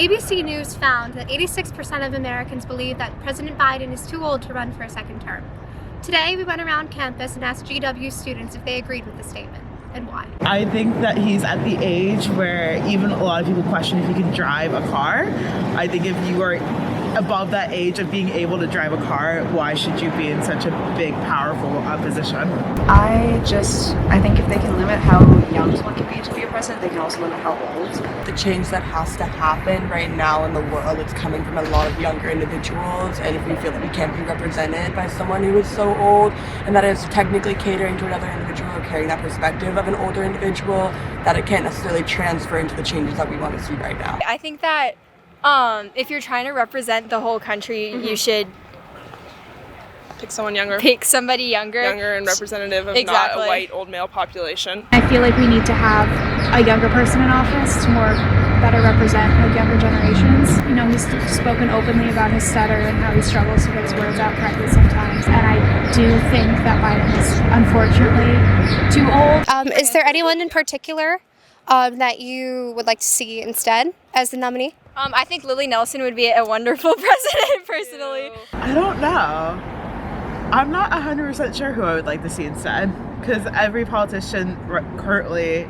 ABC News found that 86% of Americans believe that President Biden is too old to run for a second term. Today, we went around campus and asked GW students if they agreed with the statement and why. I think that he's at the age where even a lot of people question if he can drive a car. I think if you are above that age of being able to drive a car, why should you be in such a big, powerful position? I think if they can limit how young someone can be to be a president, they can also limit how old. The change that has to happen right now in the world, it's coming from a lot of younger individuals, and if we feel that we can't be represented by someone who is so old and that is technically catering to another individual or carrying that perspective of an older individual, that it can't necessarily transfer into the changes that we want to see right now. I think that if you're trying to represent the whole country, you should pick someone younger. pick somebody younger. Younger and representative of Exactly. not a white old male population. I feel like we need to have a younger person in office to better represent like younger generations. You know, he's spoken openly about his stutter and how he struggles to get his words out correctly sometimes. And I do think that Biden is unfortunately too old. Is there anyone in particular that you would like to see instead as the nominee? I think Lily Nelson would be a wonderful president, personally. I don't know. I'm not 100% sure who I would like to see instead, because every politician currently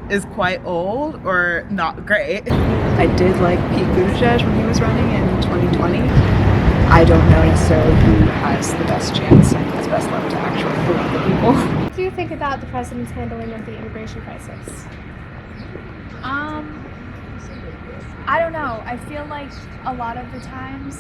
is quite old or not great. I did like Pete Buttigieg when he was running in 2020. I don't know necessarily who has the best chance and has best left to actually elect the people. What do you think about the president's handling of the immigration crisis? I don't know. I feel like a lot of the times,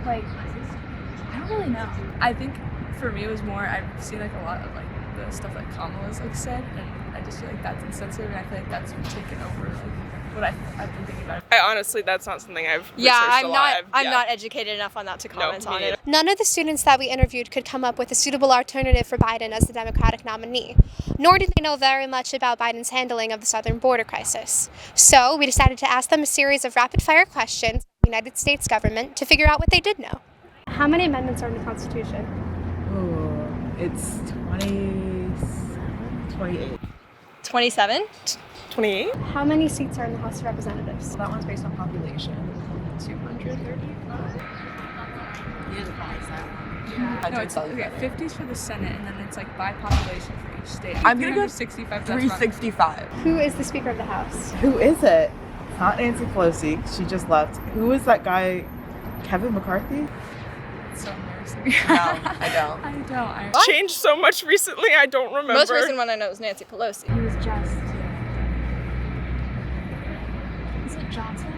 like, I don't really know. I think for me it was more, I've seen like a lot of like the stuff that Kamala's like said, and I just feel like that's insensitive, and I feel like that's taken over like what I've been thinking about. Honestly, that's not something I've researched I'm a lot. I'm not educated enough on that to comment on it. None of the students that we interviewed could come up with a suitable alternative for Biden as the Democratic nominee, nor did they know very much about Biden's handling of the southern border crisis. So we decided to ask them a series of rapid-fire questions of the United States government to figure out what they did know. How many amendments are in the Constitution? Oh, it's 28. 27? 28? How many seats are in the House of Representatives? That one's based on population. 235. No, it's okay. 50's for the Senate, and then it's like by population for each state. I'm gonna go 65. 365. Who is the Speaker of the House? Who is it? It's not Nancy Pelosi. She just left. Who is that guy? Kevin McCarthy? It's so embarrassing. No, I don't. I don't. Changed so much recently, I don't remember. Most recent one I know is Nancy Pelosi. He was just. Is it Johnson?